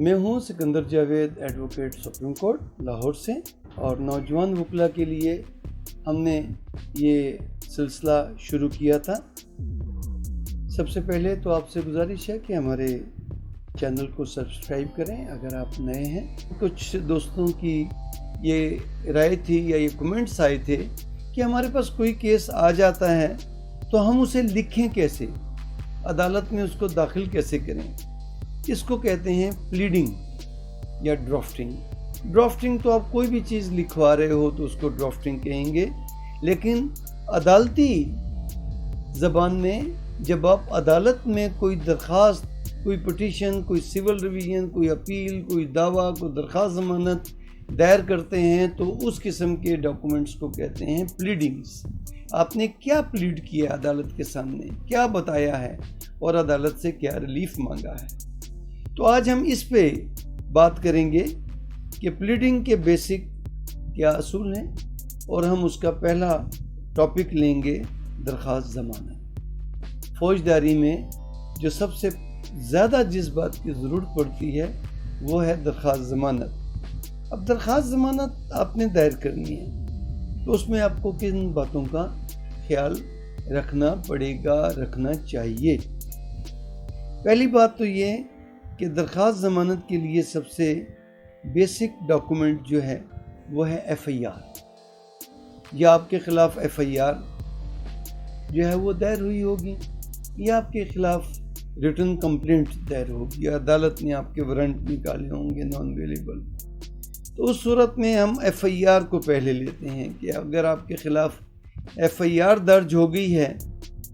میں ہوں Sikandar Javed, advocate supreme court Lahore سے، اور نوجوان وکلا کے لیے ہم نے یہ سلسلہ شروع کیا تھا۔ سب سے پہلے تو آپ سے گزارش ہے کہ ہمارے چینل کو سبسکرائب کریں اگر آپ نئے ہیں۔ کچھ دوستوں کی یہ رائے تھی یا یہ کمنٹس آئے تھے کہ ہمارے پاس کوئی کیس آ جاتا ہے تو ہم اسے لکھیں کیسے، عدالت میں اس کو داخل کیسے کریں۔ اس کو کہتے ہیں پلیڈنگ یا ڈرافٹنگ۔ ڈرافٹنگ تو آپ کوئی بھی چیز لکھوا رہے ہو تو اس کو ڈرافٹنگ کہیں گے، لیکن عدالتی زبان میں جب آپ عدالت میں کوئی درخواست، کوئی پٹیشن، کوئی سول ریویژن، کوئی اپیل، کوئی دعویٰ، کوئی درخواست ضمانت دائر کرتے ہیں تو اس قسم کے ڈاکومنٹس کو کہتے ہیں پلیڈنگز۔ آپ نے کیا پلیڈ کیا عدالت کے سامنے، کیا بتایا ہے اور عدالت سے کیا ریلیف مانگا ہے۔ تو آج ہم اس پہ بات کریں گے کہ پلیڈنگ کے بیسک کیا اصول ہیں، اور ہم اس کا پہلا ٹاپک لیں گے درخواست ضمانت۔ فوجداری میں جو سب سے زیادہ جس بات کی ضرورت پڑتی ہے وہ ہے درخواست ضمانت۔ اب درخواست ضمانت آپ نے دائر کرنی ہے تو اس میں آپ کو کن باتوں کا خیال رکھنا پڑے گا، رکھنا چاہیے۔ پہلی بات تو یہ کہ درخواست ضمانت کے لیے سب سے بیسک ڈاکومنٹ جو ہے وہ ہے ایف آئی آر، یا آپ کے خلاف ایف آئی آر جو ہے وہ دائر ہوئی ہوگی، یا آپ کے خلاف ریٹن کمپلینٹ دائر ہوگی، یا عدالت نے آپ کے وارنٹ نکالے ہوں گے نان اویلیبل۔ تو اس صورت میں ہم ایف آئی آر کو پہلے لیتے ہیں کہ اگر آپ کے خلاف ایف آئی آر درج ہو گئی ہے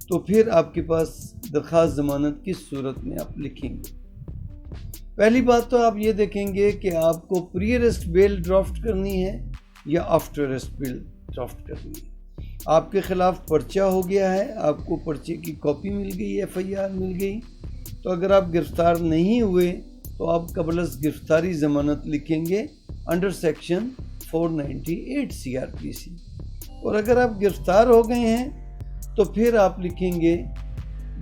تو پھر آپ کے پاس درخواست ضمانت کس صورت میں آپ لکھیں گے۔ پہلی بات تو آپ یہ دیکھیں گے کہ آپ کو پری اریسٹ بیل ڈرافٹ کرنی ہے یا آفٹر اریسٹ بیل ڈرافٹ کرنی ہے۔ آپ کے خلاف پرچہ ہو گیا ہے، آپ کو پرچے کی کاپی مل گئی، ایف آئی آر مل گئی، تو اگر آپ گرفتار نہیں ہوئے تو آپ قبل از گرفتاری ضمانت لکھیں گے under section 498 C R P C, اور اگر آپ گرفتار ہو گئے ہیں تو پھر آپ لکھیں گے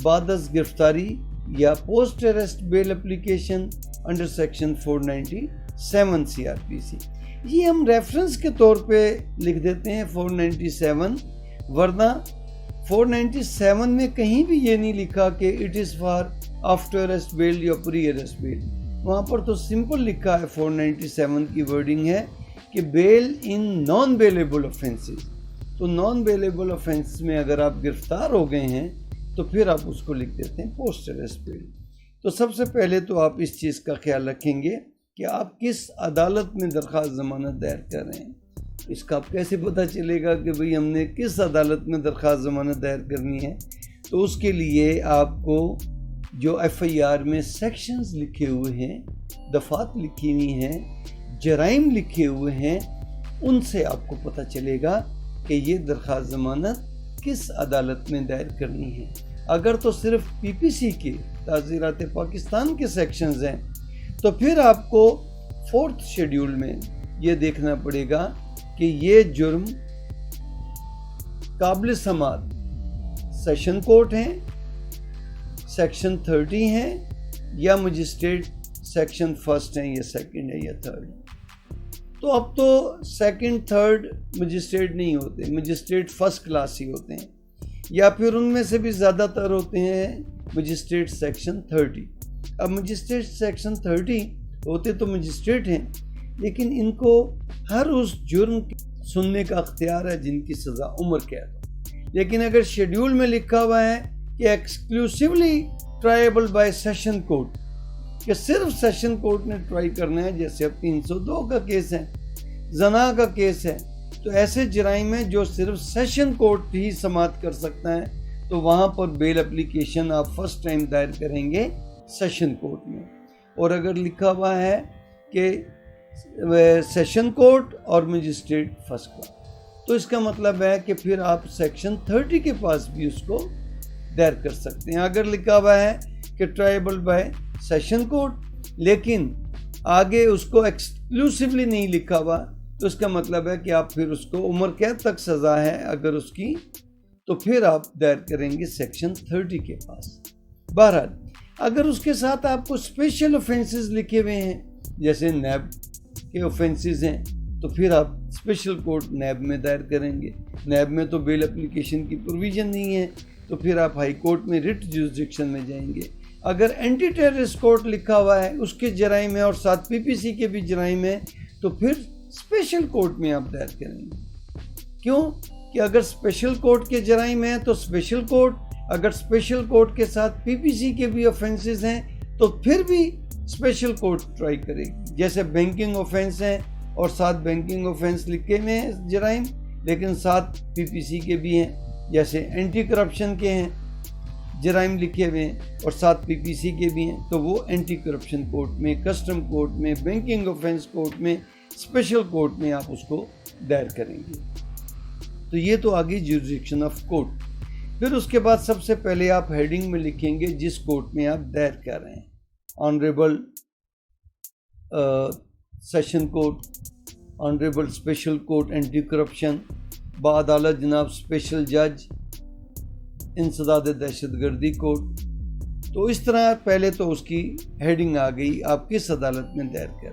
بعد از گرفتاری یا post arrest bail application under section 497 C R P C. یہ ہم ریفرنس کے طور پہ لکھ دیتے ہیں 497، ورنہ 497 میں کہیں بھی یہ نہیں لکھا کہ it is for after arrest bail یا پری اریسٹ بیل۔ وہاں پر تو سمپل لکھا ہے 497 کی ورڈنگ ہے کہ بیل ان نان بیلیبل آفینسز۔ تو نان بیلیبل آفینس میں اگر آپ گرفتار ہو گئے ہیں تو پھر آپ اس کو لکھ دیتے ہیں پوسٹ اریسٹ بیل۔ تو سب سے پہلے تو آپ اس چیز کا خیال رکھیں گے کہ آپ کس عدالت میں درخواست ضمانت دائر کر رہے ہیں۔ اس کا آپ کیسے پتہ چلے گا کہ بھئی ہم نے کس عدالت میں درخواست ضمانت دائر کرنی ہے؟ تو اس کے لیے آپ کو جو ایف آئی آر میں سیکشنز لکھے ہوئے ہیں، دفعات لکھی ہوئی ہیں، جرائم لکھے ہوئے ہیں، ان سے آپ کو پتہ چلے گا کہ یہ درخواست ضمانت کس عدالت میں دائر کرنی ہے۔ اگر تو صرف پی پی سی کے تعزیرات پاکستان کے سیکشنز ہیں تو پھر آپ کو 4th شیڈیول میں یہ دیکھنا پڑے گا کہ یہ جرم قابل سماعت سیشن کورٹ ہیں، سیکشن 30 ہیں، یا مجسٹریٹ سیکشن 1 ہیں، یا 2 ہے، یا 3۔ تو اب تو 2nd 3rd مجسٹریٹ نہیں ہوتے، مجسٹریٹ 1st کلاس ہی ہوتے ہیں، یا پھر ان میں سے بھی زیادہ تر ہوتے ہیں مجسٹریٹ سیکشن 30۔ اب مجسٹریٹ سیکشن 30 ہوتے تو مجسٹریٹ ہیں، لیکن ان کو ہر اس جرم سننے کا اختیار ہے جن کی سزا عمر قید ہو۔ لیکن اگر شیڈیول میں لکھا ہوا ہے کہ ایکسکلوسیولی ٹرائیبل بائی سیشن کورٹ، کہ صرف سیشن کورٹ نے ٹرائی کرنا ہے، جیسے اب 302 کا کیس ہے، زنا کا کیس ہے، تو ایسے جرائم ہیں جو صرف سیشن کورٹ ہی سماعت کر سکتا ہے، تو وہاں پر بیل اپلیکیشن آپ فرسٹ ٹائم دائر کریں گے سیشن کورٹ میں۔ اور اگر لکھا ہوا ہے کہ سیشن کورٹ اور مجسٹریٹ 1st کلاس، تو اس کا مطلب ہے کہ پھر آپ سیکشن 30 کے پاس بھی اس کو دائر کر سکتے ہیں۔ اگر لکھا ہوا ہے کہ ٹرائیبل بائی سیشن کورٹ لیکن آگے اس کو ایکسکلوسیولی نہیں لکھا ہوا، تو اس کا مطلب ہے کہ آپ پھر اس کو عمر قید تک سزا ہے اگر اس کی، تو پھر آپ دائر کریں گے سیکشن 30 کے پاس۔ بہرحال اگر اس کے ساتھ آپ کو اسپیشل اوفینسز لکھے ہوئے ہیں جیسے نیب کے اوفینسز ہیں تو پھر آپ اسپیشل کورٹ نیب میں دائر کریں گے. نیب میں تو بیل اپلیکیشن کی پروویژن نہیں ہے تو پھر آپ ہائی کورٹ میں ریٹ جورسڈکشن میں جائیں گے. اگر اینٹی ٹیررسٹ کورٹ لکھا ہوا ہے اس کے جرائم ہے اور ساتھ پی پی سی کے بھی جرائم ہے تو پھر اسپیشل کورٹ میں آپ دائر کریں گے. کیوں کہ اگر اسپیشل کورٹ کے جرائم ہیں تو اسپیشل کورٹ، اگر اسپیشل کورٹ کے ساتھ پی پی سی کے بھی اوفینسز ہیں تو پھر بھی اسپیشل کورٹ ٹرائی کرے گی. جیسے بینکنگ اوفینس ہیں اور ساتھ بینکنگ اوفینس لکھے ہوئے ہیں جرائم لیکن ساتھ پی پی سی کے بھی ہیں، جیسے اینٹی کرپشن کے ہیں جرائم لکھے ہوئے ہیں اور ساتھ پی پی سی کے بھی ہیں تو وہ اینٹی کرپشن کورٹ میں، کسٹم کورٹ میں، بینکنگ اوفینس کورٹ میں، اسپیشل کورٹ میں آپ اس کو دائر کریں گے. تو یہ تو آگے جورسڈکشن آف کورٹ. پھر اس کے بعد سب سے پہلے آپ ہیڈنگ میں لکھیں گے جس کورٹ میں آپ دائر کر رہے ہیں. Honourable session court, honourable special court anti corruption, بعدالت جناب اسپیشل جج، انسداد دہشت گردی کورٹ. تو اس طرح پہلے تو اس کی ہیڈنگ آ گئی آپ کس عدالت میں دائر کر.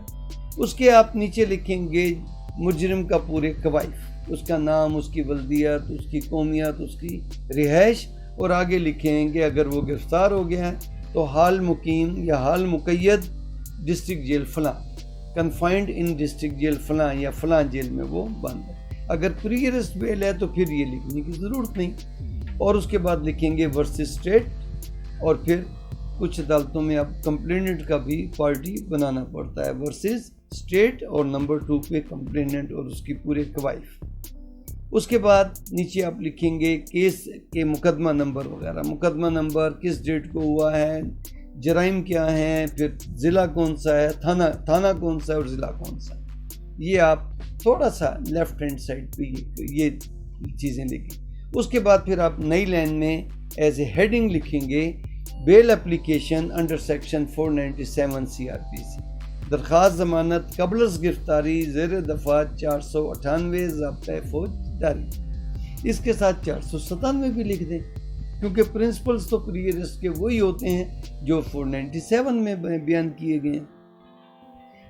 اس کے آپ نیچے لکھیں گے مجرم کا پورے کوائف، اس کا نام، اس کی ولدیت، اس کی قومیت، اس کی رہائش، اور آگے لکھیں گے اگر وہ گرفتار ہو گیا ہے تو حال مقیم یا حال مقید ڈسٹرکٹ جیل فلاں، کنفائنڈ ان ڈسٹرکٹ جیل فلاں یا فلاں جیل میں وہ بند ہے. اگر پری ارسٹ بیل ہے تو پھر یہ لکھنے کی ضرورت نہیں. اور اس کے بعد لکھیں گے ورسز اسٹیٹ، اور پھر کچھ عدالتوں میں اب کمپلیننٹ کا بھی پارٹی بنانا پڑتا ہے ورسز اسٹیٹ اور نمبر 2 پہ کمپلیننٹ اور اس کی پورے کوائف. اس کے بعد نیچے آپ لکھیں گے کیس کے مقدمہ نمبر وغیرہ، مقدمہ نمبر کس ڈیٹ کو ہوا ہے، جرائم کیا ہیں، پھر ضلع کون سا ہے، تھانہ کون سا ہے اور ضلع کون سا ہے. یہ آپ تھوڑا سا لیفٹ ہینڈ سائڈ پہ یہ چیزیں لکھیں. اس کے بعد پھر آپ نئی لائن میں ایز اے ہیڈنگ لکھیں گے بیل اپلیکیشن انڈر سیکشن 497 CRPC، درخواست ضمانت قبل از گرفتاری زیر دفعات 498 ضابطۂ فوج جاری. اس کے ساتھ 497 بھی لکھ دیں کیونکہ پرنسپلز تو پری ارسٹ کے وہی ہوتے ہیں جو 497 میں بیان کیے گئے ہیں.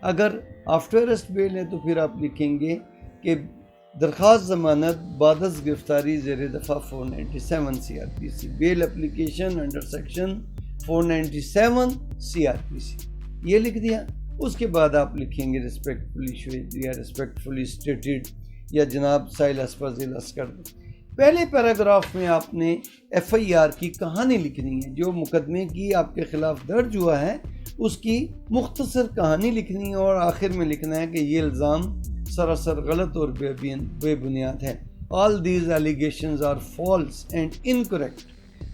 اگر آفٹر ارسٹ بیل ہے تو پھر آپ لکھیں گے کہ درخواست ضمانت بعد از گرفتاری زیر دفعہ 497 CRPC، بیل اپلیکیشن انڈر سیکشن 497 CRPC، یہ لکھ دیا. اس کے بعد آپ لکھیں گے ریسپیکٹفلی ایشوڈ یا ریسپیکٹفلی اسٹیٹڈ یا جناب سائل اسپازل اسکر. پہلے پیراگراف میں آپ نے FIR کی کہانی لکھنی ہے، جو مقدمے کی آپ کے خلاف درج ہوا ہے اس کی مختصر کہانی لکھنی ہے، اور آخر میں لکھنا ہے کہ یہ الزام سراسر غلط اور بے بنیاد ہے. All these allegations are false and incorrect.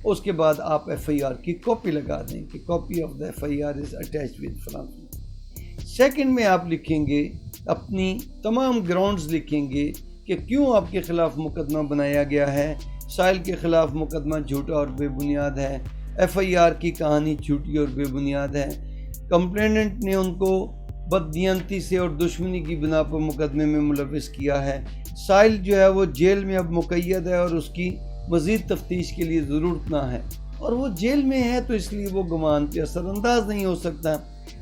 اس کے بعد آپ FIR کی کاپی لگا دیں کہ copy of the FIR is attached with فلاں. سیکنڈ میں آپ لکھیں گے اپنی تمام گراؤنڈز لکھیں گے کہ کیوں آپ کے خلاف مقدمہ بنایا گیا ہے. سائل کے خلاف مقدمہ جھوٹا اور بے بنیاد ہے، FIR کی کہانی جھوٹی اور بے بنیاد ہے، کمپلیننٹ نے ان کو بددیانتی سے اور دشمنی کی بنا پر مقدمے میں ملوث کیا ہے. سائل جو ہے وہ جیل میں اب مقید ہے اور اس کی مزید تفتیش کے لیے ضرورت نہ ہے، اور وہ جیل میں ہے تو اس لیے وہ گمان پہ اثر انداز نہیں ہو سکتا.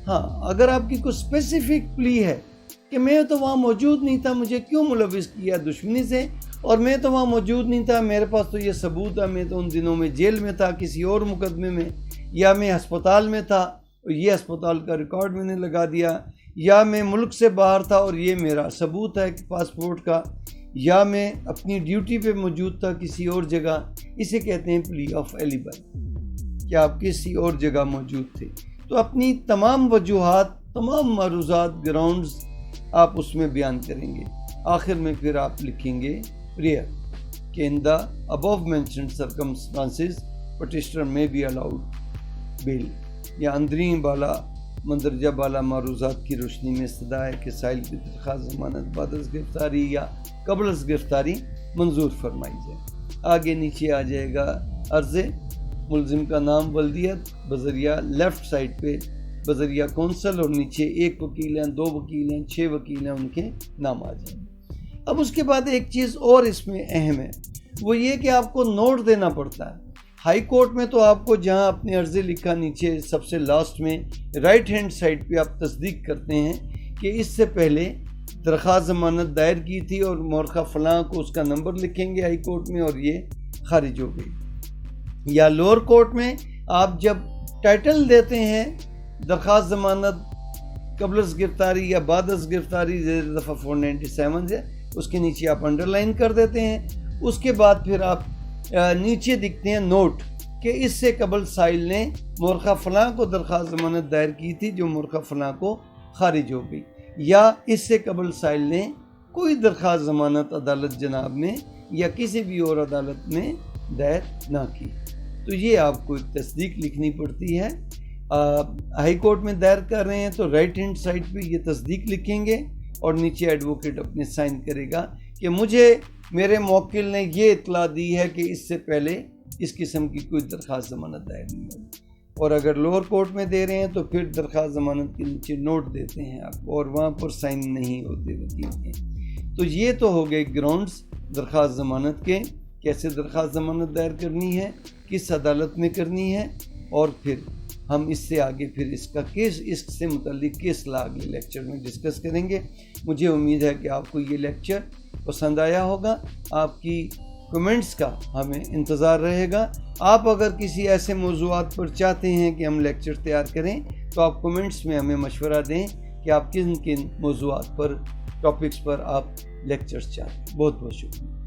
ہاں اگر آپ کی کوئی اسپیسیفک پلی ہے کہ میں تو وہاں موجود نہیں تھا، مجھے کیوں ملوث کیا دشمنی سے، اور میں تو وہاں موجود نہیں تھا، میرے پاس تو یہ ثبوت ہے، میں تو ان دنوں میں جیل میں تھا کسی اور مقدمے میں، یا میں ہسپتال میں تھا اور یہ ہسپتال کا ریکارڈ میں نے لگا دیا، یا میں ملک سے باہر تھا اور یہ میرا ثبوت ہے کہ پاسپورٹ کا، یا میں اپنی ڈیوٹی پہ موجود تھا کسی اور جگہ، اسے کہتے ہیں پلی آف ایلیبائی، کہ آپ کسی اور جگہ موجود تھے. تو اپنی تمام وجوہات، تمام معروضات، گراؤنڈز آپ اس میں بیان کریں گے. آخر میں پھر آپ لکھیں گے پریئر کہ ان دا ابو مینشنڈ سرکمسٹانسز پٹیشنر میں بی الاؤڈ بیل، یا اندرین بالا مندرجہ بالا معروضات کی روشنی میں استدعا ہے کہ سائل کی درخواست ضمانت بعد از گرفتاری یا قبل از گرفتاری منظور فرمائی جائے. آگے نیچے آ جائے گا عرضے، ملزم کا نام، ولدیت بذریعہ لیفٹ سائڈ پہ بذریعہ کونسل، اور نیچے 1 وکیل ہیں، 2 وکیل ہیں، 6 وکیل ہیں، ان کے نام آ جائیں گے. اب اس کے بعد ایک چیز اور اس میں اہم ہے، وہ یہ کہ آپ کو نوٹ دینا پڑتا ہے ہائی کورٹ میں تو آپ کو جہاں اپنے عرضی لکھا نیچے سب سے لاسٹ میں رائٹ ہینڈ سائڈ پہ آپ تصدیق کرتے ہیں کہ اس سے پہلے درخواست ضمانت دائر کی تھی اور مورخہ فلاں کو اس کا نمبر لکھیں گے ہائی کورٹ میں اور یہ خارج ہو گئی۔ یا لوور کورٹ میں آپ جب ٹائٹل دیتے ہیں درخواست ضمانت قبل از گرفتاری یا بعد از گرفتاری زیر دفعہ 497 ہے، اس کے نیچے آپ انڈر لائن کر دیتے ہیں۔ اس کے بعد پھر آپ نیچے دکھتے ہیں نوٹ کہ اس سے قبل سائل نے مورخہ فلاں کو درخواست ضمانت دائر کی تھی جو مورخہ فلاں کو خارج ہو گئی، یا اس سے قبل سائل نے کوئی درخواست ضمانت عدالت جناب میں یا کسی بھی اور عدالت میں دائر نہ کی۔ تو یہ آپ کو ایک تصدیق لکھنی پڑتی ہے۔ ہائی کورٹ میں دائر کر رہے ہیں تو رائٹ ہینڈ سائڈ پہ یہ تصدیق لکھیں گے اور نیچے ایڈوکیٹ اپنے سائن کرے گا کہ مجھے میرے موکل نے یہ اطلاع دی ہے کہ اس سے پہلے اس قسم کی کوئی درخواست ضمانت دائر نہیں ہوگی۔ اور اگر لوور کورٹ میں دے رہے ہیں تو پھر درخواست ضمانت کے نیچے نوٹ دیتے ہیں آپ اور وہاں پر سائن نہیں ہوتے وکیل کے۔ تو یہ تو ہو گئے گراؤنڈز درخواست ضمانت کے، کیسے درخواست ضمانت دائر کرنی ہے، کس عدالت میں کرنی ہے، اور پھر ہم اس سے آگے پھر اس کا کیس، اس سے متعلق کیس لا اگلے لیکچر میں ڈسکس کریں گے۔ مجھے امید ہے کہ آپ کو یہ لیکچر پسند آیا ہوگا۔ آپ کی کمنٹس کا ہمیں انتظار رہے گا۔ آپ اگر کسی ایسے موضوعات پر چاہتے ہیں کہ ہم لیکچر تیار کریں تو آپ کمنٹس میں ہمیں مشورہ دیں کہ آپ کن کن موضوعات پر، ٹاپکس پر آپ لیکچرز چاہتے ہیں۔ بہت بہت شکریہ۔